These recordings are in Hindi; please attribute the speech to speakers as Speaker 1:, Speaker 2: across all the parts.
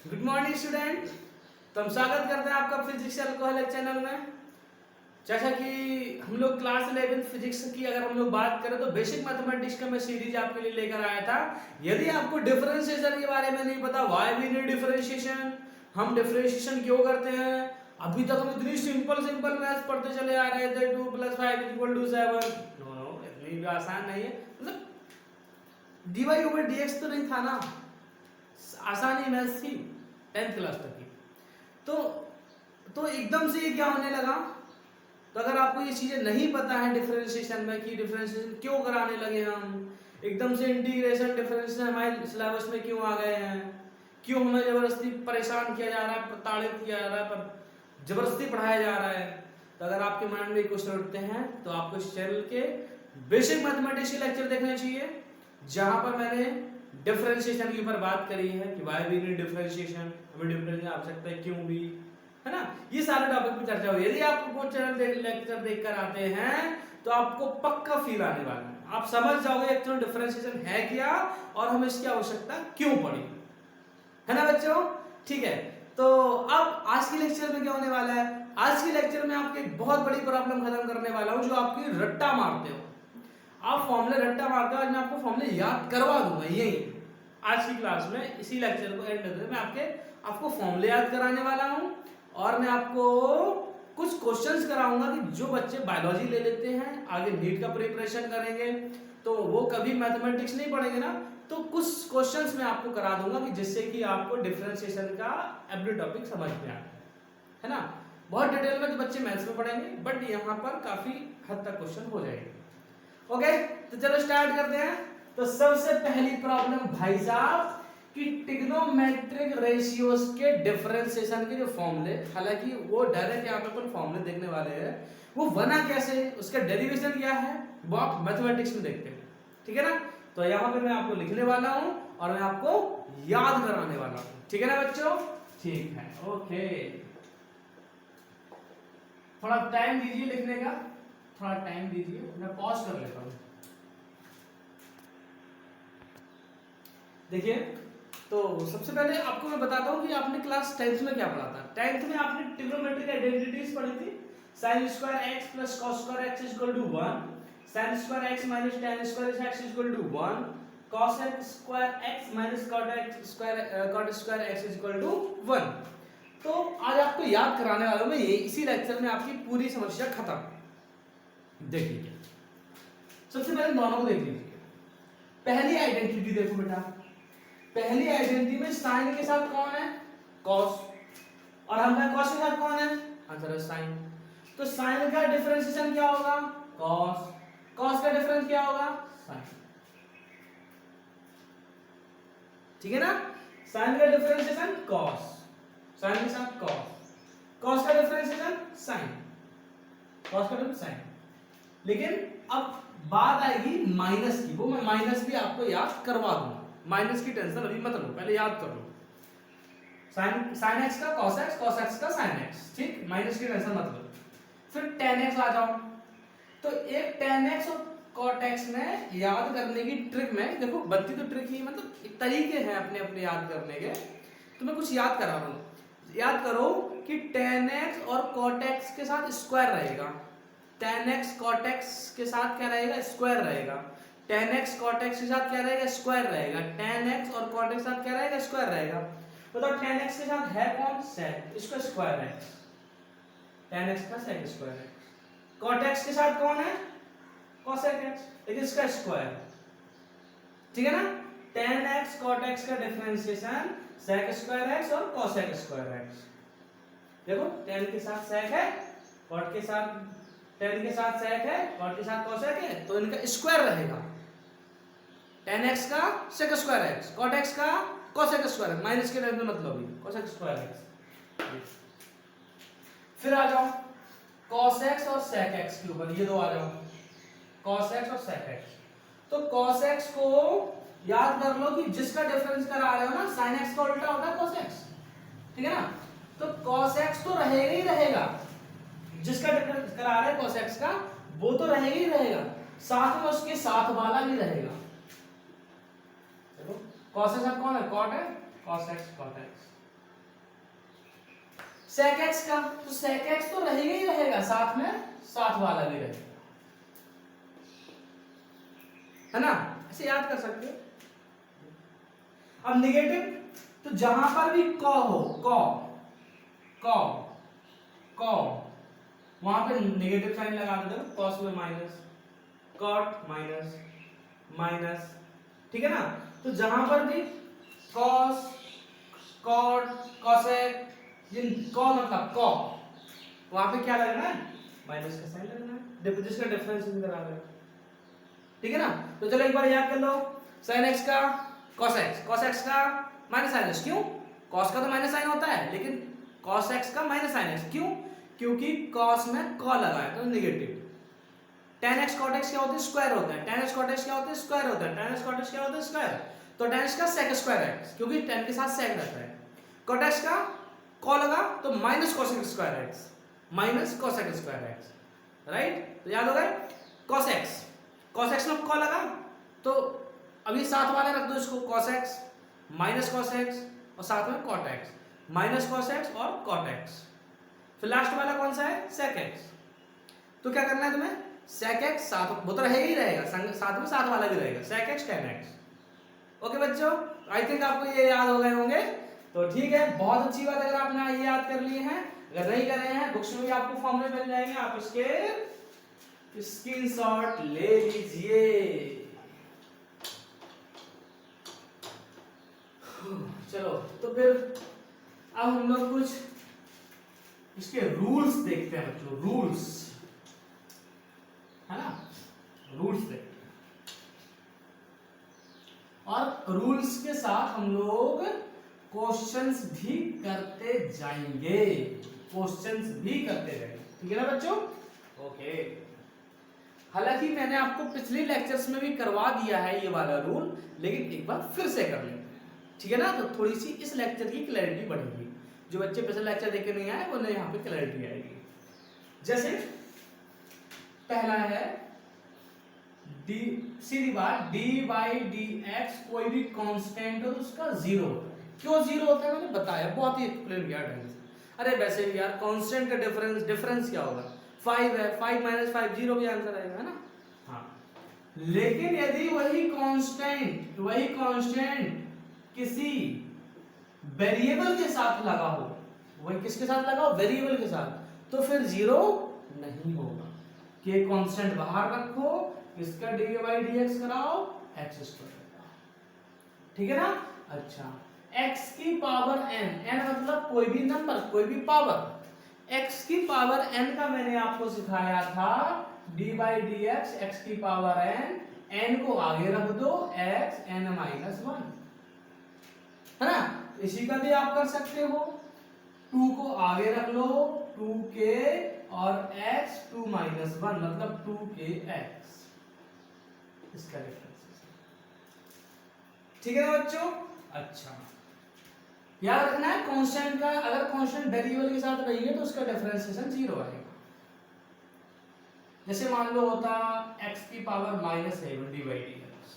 Speaker 1: Good morning student. तो हम स्वागत करते हैं आपका फिजिक्स अल्कोहलिक चैनल में। जैसा कि हम लोग क्लास 11 फिजिक्स की अगर हम लोग बात करें तो बेसिक मैथमेटिक्स का मैं सीरीज आपके लिए लेकर आया था। यदि आपको डिफरेंशिएशन के बारे में नहीं पता, व्हाई वी नीड डिफरेंशिएशन, हम डिफरेंशिएशन क्यों करते हैं, अभी तक हम इतनी सिंपल मैथ्स पढ़ते चले आ रहे थे 2 + 5 = 7। नो, इतनी भी आसान नहीं है। मतलब dy/dx तो नहीं था ना, आसानी मैथ्स थी 10th क्लास तक की। तो एकदम से ये क्या होने लगा। तो अगर आपको ये चीजें नहीं पता है डिफरेंशिएशन में कि डिफरेंशिएशन क्यों कराने लगे, हम एकदम से इंटीग्रेशन डिफरेंशिएशन हमारे सिलेबस में क्यों आ गए हैं, क्यों हमें जबरदस्ती परेशान किया जा रहा है, प्रताड़ित किया जा रहा है, पर जबरदस्ती पढ़ाया जा रहा है। तो अगर आपके माइंड में क्वेश्चन उठते हैं तो आपको इस चैनल के बेसिक मैथमेटिक्स के लेक्चर देखने चाहिए, जहां पर मैंने डिफरेंशिएशन के ऊपर बात करी है कि व्हाई वी नीड डिफरेंशिएशन, हमें डिफरेंशिएशन की आवश्यकता है क्यों भी, है ना। ये सारे टॉपिक पे चर्चा हुई। यदि आप वो चैनल लेक्चर देखकर आते हैं तो आपको पक्का फील आने वाला है, आप समझ जाओगे एक्चुअल डिफरेंशिएशन है क्या और हमें इसकी आवश्यकता क्यों पड़ी, है ना बच्चों। ठीक है, तो अब आज के लेक्चर में क्या होने वाला है। आज के लेक्चर में आपकी एक बहुत बड़ी प्रॉब्लम खत्म करने वाला हूं, जो आपकी रट्टा मारते हो, आप फॉर्मूले रट्टा मारते हो। आज मैं आपको फॉर्मूले याद करवा दूंगा यही आज की क्लास में। इसी लेक्चर को एंड करके मैं आपको फॉर्मूले याद कराने वाला हूं और मैं आपको कुछ क्वेश्चंस कराऊंगा कि जो बच्चे बायोलॉजी ले लेते हैं, आगे नीट का प्रिपरेशन करेंगे, तो वो कभी मैथमेटिक्स नहीं पढ़ेंगे ना, तो कुछ क्वेश्चंस मैं आपको करा दूंगा कि जिससे कि आपको डिफरेंशिएशन का एवरी टॉपिक समझ में आए, है ना। बहुत डिटेल में तो बच्चे मैथ्स में पढ़ेंगे, बट यहाँ पर काफी हद तक क्वेश्चन हो जाएंगे। ओके, तो चलो स्टार्ट करते हैं। तो सबसे पहली प्रॉब्लम भाई साहब कि ट्रिग्नोमेट्रिक रेशियोज के डिफरेंशिएशन के जो फॉर्मूले, हालांकि वो डायरेक्ट यहाँ पे अपन फॉर्मूले देखने वाले हैं, वो बना कैसे, उसका डेरिवेशन क्या है, वो आप मैथमेटिक्स में देखते हैं, ठीक है ना। तो यहाँ पे मैं आपको लिखने वाला हूँ और मैं आपको याद कराने वाला हूँ, ठीक है ना बच्चों। ठीक है, ओके, थोड़ा टाइम दीजिए लिखने का, थोड़ा टाइम दीजिए, मैं पॉज कर लेता हूँ। देखिए, तो सबसे पहले आपको मैं बताता हूँ कि आपने क्लास 10th में क्या पढ़ा था। 10th में आपने ट्रिग्नोमेट्रिक आइडेंटिटीज पढ़ी थी। sin square x plus cos square x equal to 1, sin square x minus tan square x equal to 1, cos square x minus cot square x equal to 1। तो आज आपको याद कराने वाला हूं मैं ये, इसी लेक्चर में आपकी पूरी समस्या खत्म। देखिए, सबसे पहले दोनों को देख लीजिए। पहली आइडेंटिटी देखो बेटा, पहली आइडेंटिटी में साइन के साथ कौन है, कॉस, और हमारा कॉस के साथ कौन है, आंसर है साइन। तो साइन का डिफरेंशिएशन क्या होगा, कॉस, कॉस का डिफरेंस क्या होगा, साइन, ठीक है ना। साइन का डिफरेंशिएशन कॉस, साइन के साथ कॉस, कॉस का डिफरेंशिएशन साइन, कॉस का डिफरेंस साइन। लेकिन अब बात आएगी माइनस की, वो मैं माइनस भी आपको याद करवा दूंगा, माइनस की टेंशन अभी मत लो, पहले याद कर लो। sin x का cos x का sin x, ठीक, माइनस की टेंशन मत लो। फिर tan x आ जाओ, तो एक tan x और cot x में याद करने की ट्रिक में देखो, बनती तो ट्रिक ही, मतलब एक तरीके हैं अपने अपने याद करने के, तो मैं कुछ याद करा रहा हूं। याद करो कि tan x और cot x के साथ स्क्वायर रहेगा, tan x cot x के साथ क्या रहेगा, स्क्वायर रहेगा, tan x cot x के साथ क्या रहेगा, स्क्वायर रहेगा, tan x और cot x के साथ क्या रहेगा, स्क्वायर रहेगा। बताओ tan x के साथ है कौन, sec, इसका स्क्वायर है, tan x का sec स्क्वायर है। cot x के साथ कौन है, cosec x, लेकिन इसका स्क्वायर, ठीक है ना। tan x cot x का डिफरेंशिएशन sec स्क्वायर x और cosec स्क्वायर x। देखो tan के साथ sec है, cot के साथ, tan के साथ sec है, cot के साथ cosec है, तो इनका स्क्वायर रहेगा। tan x का sec square x, cot x का cosec स्क्वायर, माइनस के टाइम में मतलब ही cosec स्क्वायर x। फिर आ जाओ cos x और sec x के ऊपर, ये दो आ जाओ, cos x और sec x। तो cos x को याद कर लो कि जिसका डिफरेंस करा रहे हो ना, sin x का उल्टा होता है cos x, ठीक है ना। तो cos x तो रहेगा ही रहेगा, जिसका डिफरेंस करा रहे हैं cos x का, वो तो रहेगा ही रहेगा, साथ में उसके साथ वाला भी रहेगा। देखो cos के साथ कौन है, cot है, cos x cot x, sec x का, तो sec x तो रहेगा ही रहेगा, साथ में साथ वाला भी रहेगा, है ना, ऐसे याद कर सकते हो। अब निगेटिव, तो जहां पर भी क हो, क वहां पे नेगेटिव साइन लगा दो, कॉस में माइनस, कॉट माइनस, माइनस, ठीक है ना। तो जहां पर भी कॉस, कॉट, कॉसेक, कॉ मतलब कॉ, वहां पे क्या लगना है, माइनस का साइन लगना है, जिसका डिफरेंस बराबर है, ठीक है ना। तो चलो एक बार याद कर लो, sin x का cos x का माइनस sin x, क्यों, cos का तो माइनस साइन होता है, लेकिन cos x का माइनस sin x, क्यों, क्योंकि cos में क लगा है तो negative. tan x cot x क्या होता है, स्क्वायर होता है, tan x cot x क्या होता है, स्क्वायर होता है, tan x cot x क्या होता है, स्क्वायर, तो tan x का sec स्क्वायर x, क्योंकि tan के साथ sec रहता है, cot x का क लगा तो minus cosec square x, minus cosec square x, right, तो याद हो गया, cos x में क लगा तो अभी साथ वाले रख दो इसको, cos x minus cos x और साथ में cot x, minus cos x और cot x, फिर लास्ट वाला कौन सा है, sec x, तो क्या करना है तुम्हें, sec x साथ वो तो रहेगा ही रहेगा, साथ में साथ वाला भी रहेगा, sec x tan x। Okay बच्चों, आई थिंक आपको ये याद हो गए होंगे, तो ठीक है, बहुत अच्छी बात, अगर आपने ये याद कर लिए हैं, अगर नहीं कर रहे हैं बुक्स में भी आपको फॉर्मूले मिल जाएंगे, आप इसके स्क्रीनशॉट ले लीजिए। चलो तो फिर अब हम लोग कुछ इसके रूल्स देखते हैं बच्चों, रूल्स, है ना, रूल्स देखते हैं, और रूल्स के साथ हम लोग क्वेश्चंस भी करते जाएंगे, ठीक है ना बच्चों, ओके। हालांकि मैंने आपको पिछले लेक्चर्स में भी करवा दिया है ये वाला रूल, लेकिन एक बार फिर से कर लेते हैं, ठीक है ना, तो थोड़ी सी इस लेक्चर की क्लैरिटी बढ़ेगी, जो बच्चे पिछले लेक्चर देख के नहीं आए उन्हें यहाँ पे क्लैरिटी आएगी। जैसे पहला है डी, सीधी बात, डी बाई डी एक्स कोई भी कांस्टेंट हो तो उसका जीरो होता है, क्यों जीरो होता है मैंने बताया, बहुत ही एक्सप्लेन किया ढंग से। अरे वैसे भी यार कांस्टेंट का डिफरेंस क्या होगा, 5 है, 5 माइनस 5 जीरो भी आंसर आएगा, है ना, हाँ। लेकिन यदि वही कांस्टेंट किसी वेरिएबल के साथ लगा हो, वही किसके साथ लगा हो, वेरिएबल के साथ, तो फिर जीरो नहीं होगा, कि कांस्टेंट बाहर रखो, इसका डी बाई डी एक्स कराओ, एक्स स्क्वायर कराओ, ठीक है ना। अच्छा, x की पावर n, n मतलब कोई भी नंबर, कोई भी पावर, x की पावर n का मैंने आपको सिखाया था d by d x, x की पावर n, n को आगे रख दो, x n माइनस 1, है ना, इसी का भी आप कर सकते हो, 2 को आगे रख लो, 2k और x 2 माइनस 1 मतलब 2kx, इसका डिफरेंस, ठीक है ना बच्चों। अच्छा, याद रखना है कांस्टेंट का, अगर कांस्टेंट वेरिएबल के साथ रहेंगे तो उसका डिफरेंशिएशन जीरो आएगा। जैसे मान लो होता x की power -7 D by d x,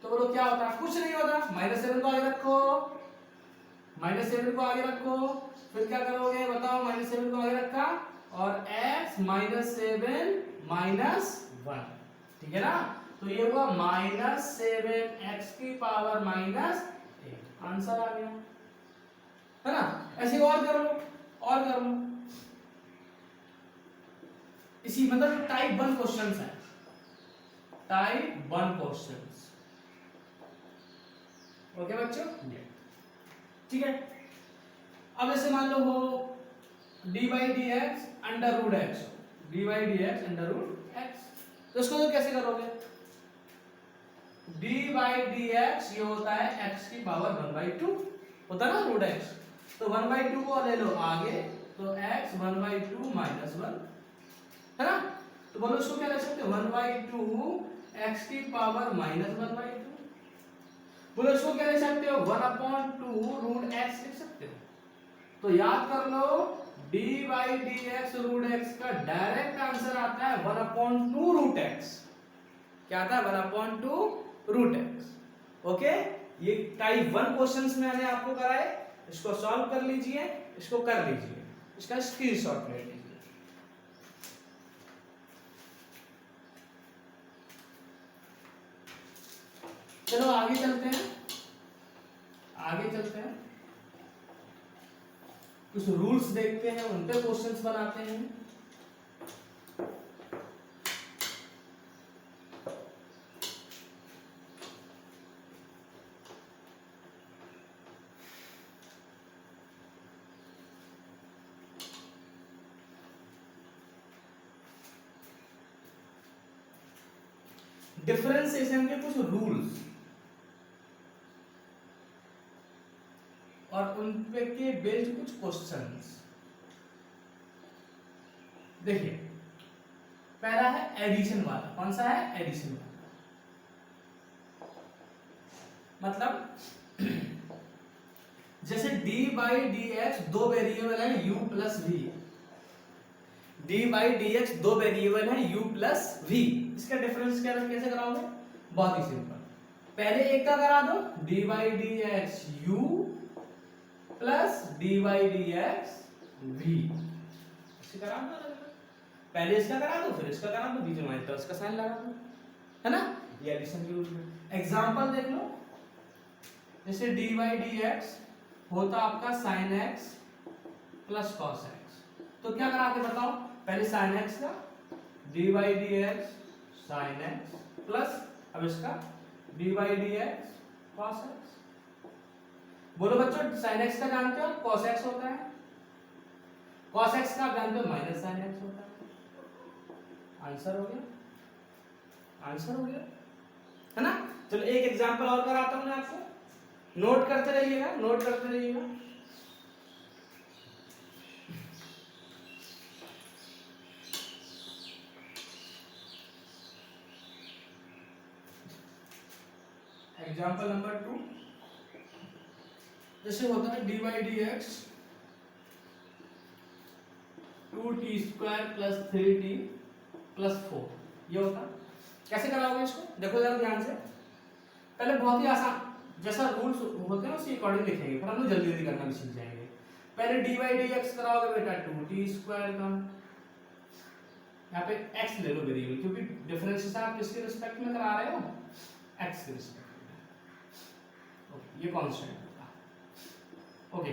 Speaker 1: तो बोलो क्या होता, कुछ नहीं होता, -7 को आगे रखो, -7 को आगे रखो, फिर क्या करोगे बताओ, -7 को आगे रखा और x -7 -1, ठीक है ना, तो ये हुआ -7 x की पावर -8, आंसर आ गया, है ना। ऐसे और कर लो, इसी मतलब टाइप 1 क्वेश्चंस है, टाइप 1 क्वेश्चंस, ओके बच्चों, ठीक है। अब ऐसे मान लो हो d by d x under root x, d by d x under root x, तो इसको तो कैसे करोगे, डी बाई डी एक्स ये होता है x की पावर 1/2 होता है ना रूट x, तो 1/2 को ले लो आगे, तो x 1/2 -1, है ना, तो बोलो इसको क्या लिख सकते हो, 1/2 x की पावर -1/2, बोलो इसको क्या लिख सकते हो, 1/2 रूट x लिख सकते हो। तो याद कर लो d by d x root x का डायरेक्ट आंसर आता है 1/2 रूट x, क्या आता है 1/2 रूट x, ओके। ये टाइप 1 क्वेश्चंस मैंने आपको कराए, इसको सॉल्व कर लीजिए, इसको कर लीजिए। इसका स्क्रीनशॉट ले लीजिए। चलो आगे चलते हैं, आगे चलते हैं, कुछ रूल्स देखते हैं, उन पे क्वेश्चंस बनाते हैं। डिफरेंशिएशन के कुछ रूल्स और उन पे के बेस्ड कुछ क्वेश्चंस। देखिए पहला है एडिशन वाला। कौन सा है? एडिशन वाला। मतलब जैसे d बाई डी एक्स दो वेरिएबल है u plus v, d by d x दो वेरिएबल है u प्लस वी, इसका डिफरेंस क्या कैसे कराओगे? बहुत ही सिंपल, पहले एक का करा दो d by d x u plus d by d x v, इसे करा दो, पहले इसका करा दो फिर इसका करा दो, बीच में प्लस का साइन लगा दो, है ना? ये एडिशन के रूल में। एग्जांपल देख लो, जैसे d बाई डी एक्स होता आपका sin x plus cos x, तो क्या करा के बताओ? पहले sin x का d by d x sin x plus अब इसका d by d x cos x। बोलो बच्चों sin x का जानते हो cos x होता है, cos x का जानते हो माइनस sin x होता है। आंसर हो गया, आंसर हो गया, है ना? चलो एक एग्जांपल और कराता हूं मैं आपको, नोट करते रहिएगा, नोट करते रहिएगा। एग्जांपल नंबर 2, जैसे होता है d by d x 2t square plus 3t plus 4, ये होता है। कैसे कराओगे इसको? देखो जरा ध्यान से, पहले बहुत ही आसान जैसा रूल्स होते हैं उसी अकॉर्डिंग लिखेंगे, फिर हम लोग जल्दी जल्दी करना भी सीख जाएंगे। पहले डी बाई डी एक्स कराओगे बेटा 2t स्क्वायर का, यहाँ पे x ले लो वेरिएबल, क्योंकि डिफरेंशिएशन आप किसके रिस्पेक्ट में करा रहे हो? x के रिस्पेक्ट में। ओके, ये कांस्टेंट होगा। ओके,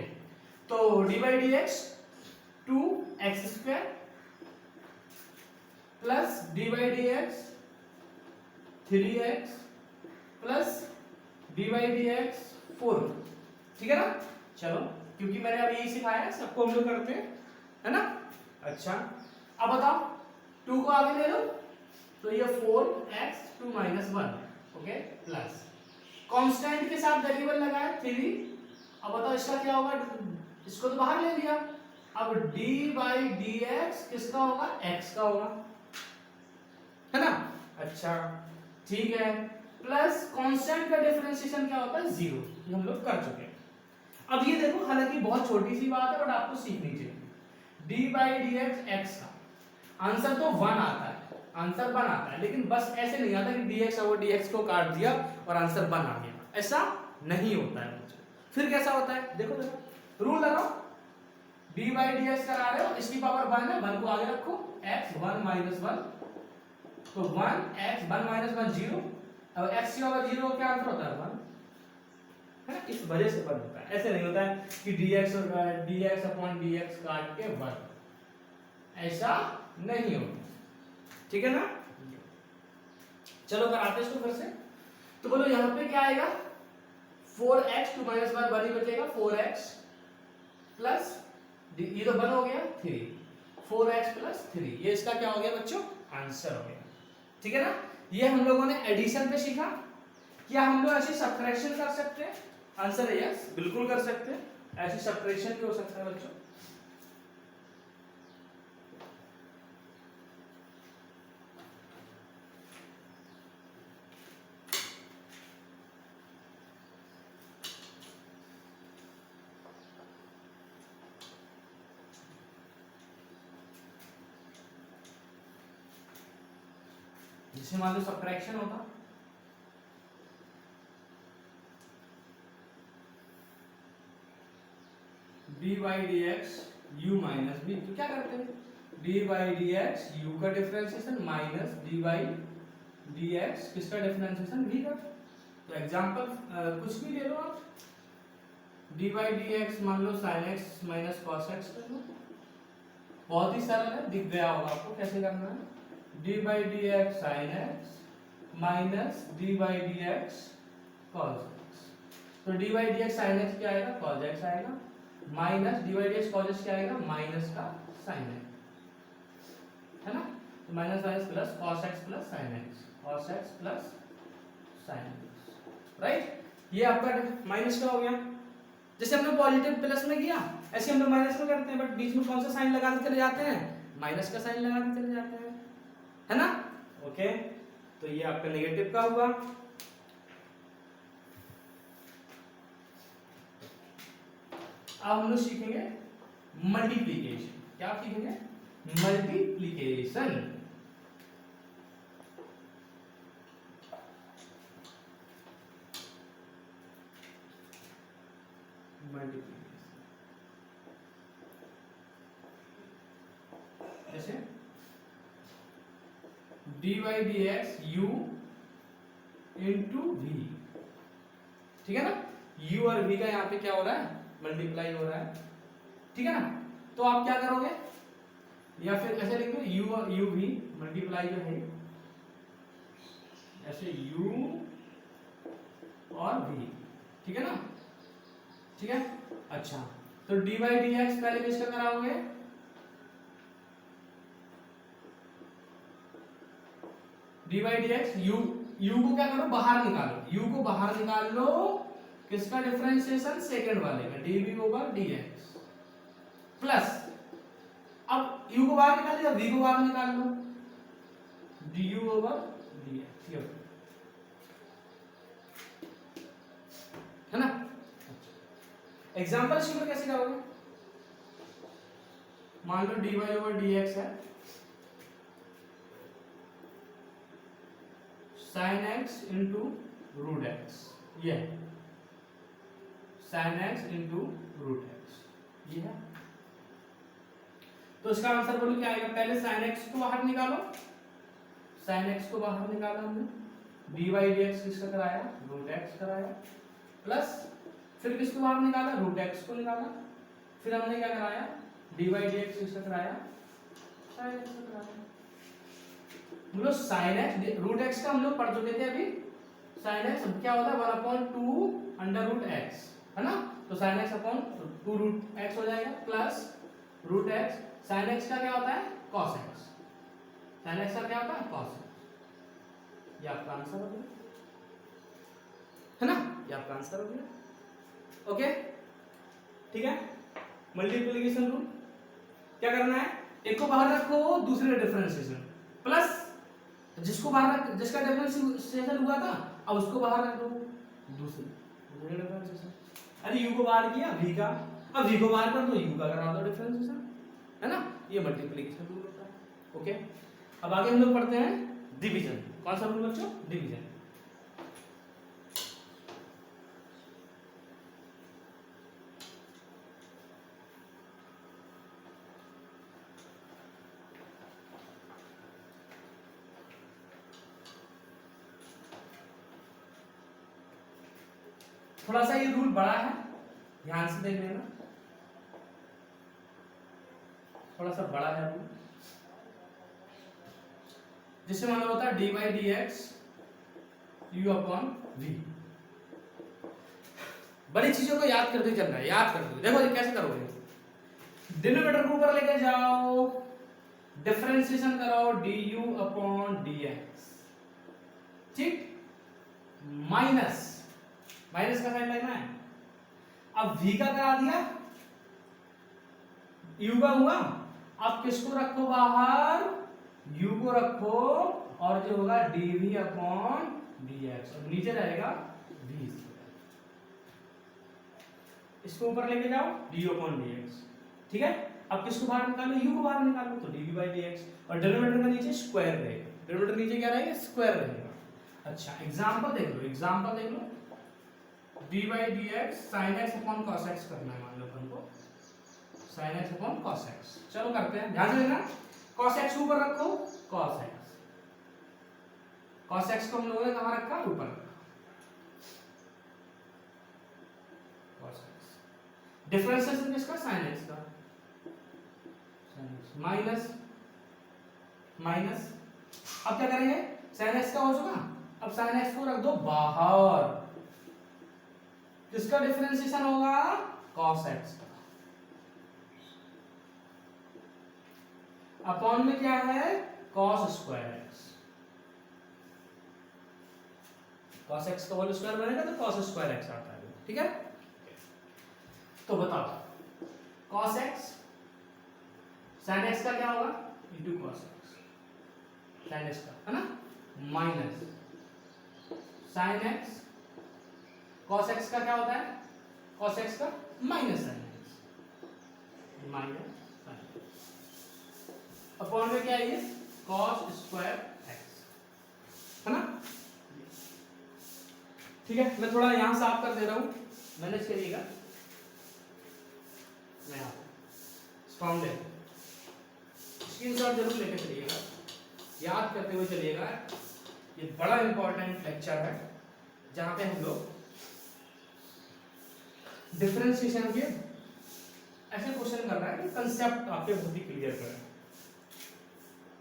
Speaker 1: तो D by d x 2x square plus D by d x 3x plus D by d x 4, ठीक है ना? चलो, क्योंकि मैंने अब यही सिखाया है, सबको हम लोग करते हैं, है ना? अच्छा, अब बताओ 2 को आगे ले लो, तो ये 4x 2 minus 1, okay, plus constant के साथ वेरिएबल लगाया 3। अब बताओ इसका क्या होगा? इसको तो बाहर ले लिया, अब d बाई डी एक्स किसका होगा? x का होगा, है ना? अच्छा ठीक है, प्लस कांस्टेंट का डिफरेंशिएशन क्या होता है? 0, ये हम लोग कर चुके हैं। अब ये देखो, हालांकि बहुत छोटी सी बात है बट आपको सीखनी चाहिए। d by d x x का आंसर तो 1 आता है, आंसर 1 आता है, लेकिन बस ऐसे नहीं आता कि dx और dx को काट दिया और आंसर 1 आ गया, ऐसा नहीं होता है बच्चों। फिर कैसा होता है? देखो देखो रूल लगाओ, d बाई डी एक्स करा रहे हो, इसकी पावर 1 है, 1 को आगे रखो, x 1 माइनस 1, तो 1 x 1 माइनस 1 0, अब x की पावर 0 क्या आंसर होता है? 1, है ना? इस वजह से 1 होता है, ऐसे नहीं होता है कि dx और dx अपॉन dx काट के 1, ऐसा नहीं होता, ठीक है ना? चलो कराते इसको फिर से, तो बोलो यहाँ पे क्या आएगा? 4x 2 माइनस 1 1 ही बचेगा, 4x प्लस ये तो 1 हो गया 3, 4x प्लस 3, ये इसका क्या हो गया बच्चों? आंसर हो गया, ठीक है ना? ये हम लोगों ने एडिशन पे सीखा। क्या हम लोग ऐसी सब्ट्रैक्शन कर सकते हैं? आंसर है यस, बिल्कुल कर सकते हैं, ऐसी सब्ट्रैक्शन भी हो सकता है बच्चों। जिससे मान लो सब्ट्रैक्शन होता, d by d x u minus v, तो क्या करते हैं d by d x u का differentiation minus d by d x किसका डिफरेंशिएशन v का। तो एग्जांपल कुछ भी ले लो आप, d बाई डी एक्स मान लो sin x minus cos x कर लो, बहुत ही सरल है, दिख गया होगा आपको कैसे करना है। d by d x sine x minus d by d x cos x, तो d by d x sine x क्या आएगा कॉस एक्स आएगा, minus d by d x cos x क्या आएगा माइनस का साइन एक्स, है ना। तो minus minus plus cos x plus sine x, cos x plus sine x, right. ये आपका माइनस का हो गया, जैसे हमने पॉजिटिव प्लस में किया ऐसे हम लोग माइनस में करते हैं, बट बीच में कौन सा साइन लगाते चले जाते हैं, माइनस का साइन लगाते चले जाते हैं, है ना। ओके, तो ये आपका नेगेटिव का हुआ। अब हम लोग सीखेंगे मल्टीप्लिकेशन, क्या सीखेंगे मल्टीप्लिकेशन। मल्टीप्लिकेशन जैसे d y d x u into v, ठीक है ना। u और v का यहाँ पे क्या हो रहा है मल्टीप्लाई हो रहा है, ठीक है ना। तो आप क्या करोगे, या फिर ऐसे लिख दो u और u v मल्टीप्लाई जो है ऐसे u और v, ठीक है ना, ठीक है। अच्छा, तो डी बाई डी एक्स पहले किसका कराओगे, D by d x you को क्या करो बाहर निकालो, यू को बाहर निकाल लो, किसका डिफरेंशिएशन सेकंड वाले का dv ओवर dx प्लस, अब u को बाहर निकाल दिया v को बाहर निकाल लो du ओवर dx, है ना। एग्जांपल इसमें कैसे करोगे, मान लो dy ओवर dx है sin x into root x, ये sin x into root x, ये है। तो इसका आंसर बोलो क्या आएगा, पहले sin x को बाहर निकालो, sin x को बाहर निकाला हमने, dy dx किसका कराया रूट एक्स कराया, प्लस फिर किसको बाहर निकाला रूट एक्स को निकाला, फिर हमने क्या कराया dy dx किसका कराया sin x को कराया। हम लोग sin x रूट x का हम लोग पढ़ चुके थे अभी, sin x क्या होता है 1/2 अंडर रूट x, है ना। तो sin x upon 2 root x हो जाएगा plus root x, sin x का क्या होता है cos x, sin x का क्या होता है cos x, ये आपका आंसर हो गया, है ना, ये आपका आंसर हो गया। ओके, ठीक है। मल्टीप्लिकेशन रूल क्या करना है, एक को बाहर रखो दूसरे डिफरेंशिएशन, प्लस जिसको बाहर रख जिसका डिफरेंशिएशन हुआ था अब उसको बाहर रख दो दूसरे डिफरेंशिएशन। अरे u को बाहर किया v का, अब v को बाहर कर दो u का करा दो डिफरेंशिएशन, है ना। ये मल्टीप्लिकेशन रूल होता है। ओके, अब आगे हम लोग पढ़ते हैं डिवीजन। कौन सा रूल बच्चों, डिवीजन। थोड़ा सा ये रूल बड़ा है, ध्यान से देख लेना, थोड़ा सा बड़ा है रूल। जिससे मान लो होता है d by d x u upon v. बड़ी चीजों को याद करते चलना है, याद करते देखो ये कैसे करोगे, डिनोमिनेटर को ऊपर लेके जाओ, डिफरेंशिएशन कराओ D you upon D x, ठीक, माइनस माइनस का साइन लगना है। अब v का करा दिया, u का हुआ, अब किसको रखो बाहर, u को रखो, और जो होगा dv अपॉन dx, और नीचे रहेगा v, इसको ऊपर लेके जाओ du अपॉन dx, ठीक है। अब किसको बाहर निकालो, u को बाहर निकालो, तो dv बाई dx, और डिनोमिनेटर का नीचे स्क्वायर रहेगा, डिनोमिनेटर नीचे क्या रहेगा स्क्वायर रहेगा। अच्छा, एग्जांपल देख लो, एग्जांपल देख लो, d by d x sine x upon cos x करना है, मान लो अपन को sin x upon cos x। चलो करते हैं, ध्यान से देना, cos x ऊपर रखो, cos x को हम लोगों ने कहां रखा, ऊपर रखा, cos x। डिफरेंशिएशन किसका, sin x का, माइनस माइनस, अब क्या करेंगे, sin x का हो चुका, अब sin x को रख दो बाहर, किसका डिफरेंशिएशन होगा, cos x का, अपॉन में क्या है, cos square x, cos x का होल स्क्वायर बनेगा तो cos स्क्वायर x आता है, ठीक है। तो बताओ cos x sin x का क्या होगा, into cos x, sin x का, है ना, minus sin x, cos x का क्या होता है, cos x का minus sin x, minus upon में क्या है ये, cos स्क्वायर x, है ना। ठीक है, मैं थोड़ा यहां साफ कर दे रहा हूं, मैनेज करिएगा, मैं स्क्रीनशॉट जरूर लेके चलिएगा, याद करते हुए चलिएगा, ये बड़ा इंपॉर्टेंट लेक्चर है जहां पे हम लोग डिफरेंशिएशन के ऐसे क्वेश्चन कर रहे हैं कि कंसेप्ट आपके बहुत ही क्लियर करें,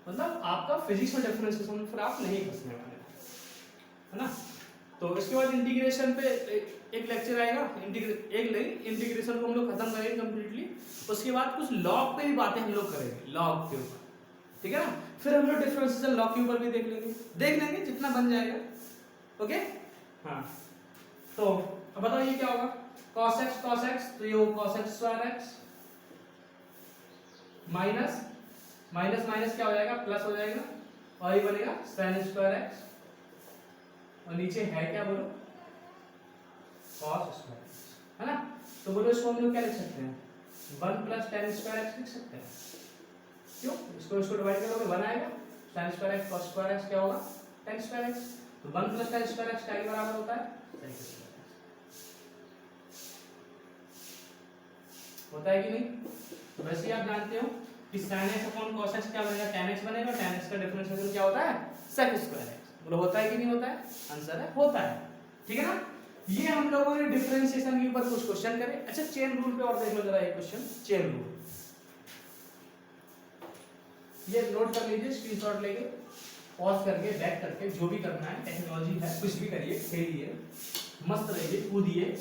Speaker 1: मतलब आपका फिजिक्स में डिफरेंशिएशन फिर आप नहीं फंसने वाले, है ना। तो इसके बाद इंटीग्रेशन पे एक लेक्चर आएगा, इंटीग्रेशन को हम लोग खत्म करेंगे कंप्लीटली, उसके बाद कुछ लॉग पे भी बातें हम लोग करेंगे, लॉग के ऊपर, ठीक है ना। फिर हम लोग डिफरेंशिएशन लॉग के ऊपर भी देख लेंगे जितना बन जाएगा, ओके। हाँ, तो अब बताओ ये क्या होगा, cos x, तो ये होगा cos x square x, minus minus minus क्या हो जाएगा, प्लस हो जाएगा, और ये बनेगा sin स्क्वायर x, और नीचे है क्या बोलो, cos स्क्वायर x, है ना। तो बोलो इसको हम लोग क्या लिख सकते हैं, 1 प्लस tan स्क्वायर x लिख सकते हैं, क्यों, इसको डिवाइड करोगे 1 आएगा, sin square x cos square x क्या होगा, tan स्क्वायर x, तो 1 प्लस tan स्क्वायर x क्या के बराबर होता है, sin स्क्वायर x, होता है कि नहीं। तो वैसे ही आप जानते हो कि sin x upon cos x क्या बनेगा, tan x बनेगा, tan x का डिफरेंशिएशन क्या होता है, sec स्क्वायर x, बोलो होता है कि नहीं होता है, आंसर है होता है, ठीक है ना। ये हम लोगों ने डिफरेंशिएशन के ऊपर कुछ क्वेश्चन करे। अच्छा, चेन रूल पे और देख लो जरा एक क्वेश्चन, चेन रूल, ये नोट कर लीजिए, स्क्रीनशॉट लेके, पॉज करके, बैक करके, जो भी करना है, टेक्नोलॉजी है, कुछ भी करिए, खेलिए, मस्त रहिए, कूदिए।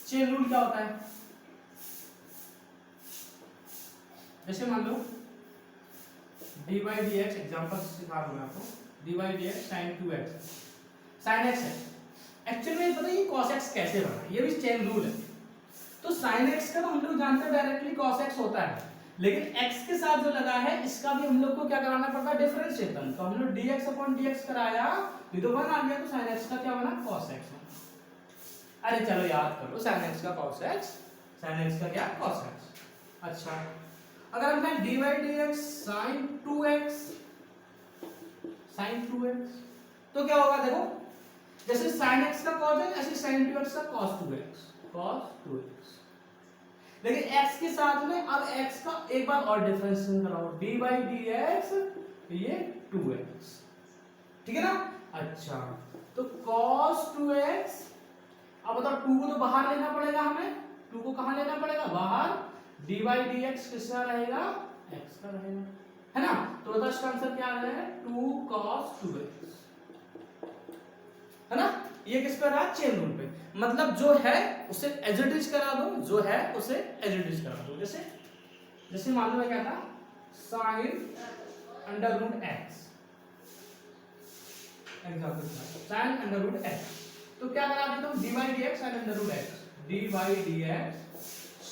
Speaker 1: चेन रूल क्या होता है, जैसे मान लो dy dx, एग्जांपल सिखा रहा हूं मैं आपको, dy dx sin 2x, sin x है, एक्चुअली में पता है ये cos x कैसे बना, ये भी चेन रूल है। तो sin x का हम लोग जानते हैं डायरेक्टली cos x होता है, लेकिन x के साथ जो लगा है इसका भी हम लोग को क्या कराना पड़ता है, डिफरेंशिएशन। तो हम लोग dx अपॉन dx कराया, ये तो 1 आ गया, तो sin x का क्या बना, cos x बना। अरे चलो याद करो, sin x का cos x, sin x का क्या, cos x। अच्छा, अगर हम कहें dy dx sin 2x, तो क्या होगा, देखो जैसे sin x का cos है, ऐसे sin 2x का cos 2x, लेकिन x के साथ में अब x का एक बार और डिफरेंशिएशन कराओ, dy dx, ये 2x, ठीक है ना। अच्छा, तो cos 2x, अब बताओ 2 को तो बाहर लेना पड़ेगा हमें, 2 को कहां लेना पड़ेगा, बाहर, dy dx किसका रहेगा, x का रहेगा, है ना। तो बताओ इसका आंसर क्या आ रहा है, 2 cos 2x, है ना। ये किस पे रहा, चेन रूल पे, मतलब जो है उसे एज इट इज करा दो, जो है उसे एज इट इज करा दो। जैसे मान लो मैं क्या था, sin √x, example sin √x, तो क्या करा देता हूं, dy dx sin √x, dy dx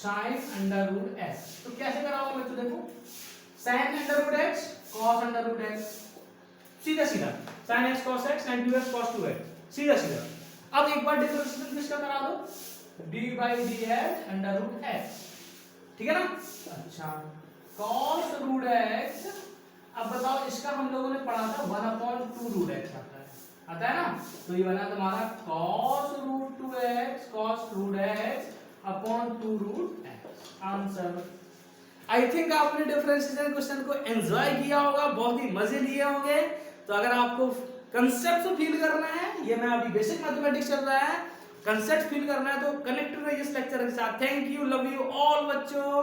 Speaker 1: sin √x, तो कैसे कराओगे बच्चों, देखो sin √x cos √x, सीधा सीधा sin x cos x, sin 2x cos 2x, सीधा सीधा। अब एक बार डिफरेंशिएशन किसका करा दो, dy dx √x, ठीक है ना। अच्छा, cos √x, अब बताओ इसका हम लोगों ने पढ़ा था 1/2 रूट एक्स आता है ना। तो ये बना तुम्हारा cos root 2x cos root x upon 2 root x answer. I think आपने डिफरेंशिएशन क्वेश्चन को एंजॉय किया होगा, बहुत ही मजे लिए होंगे। तो अगर आपको कंसेप्ट फील करना है, ये मैं अभी बेसिक मैथमेटिक्स चल रहा है, कंसेप्ट फील करना है तो कनेक्ट रहिए इस लेक्चर के साथ। Thank you, love you all बच्चों।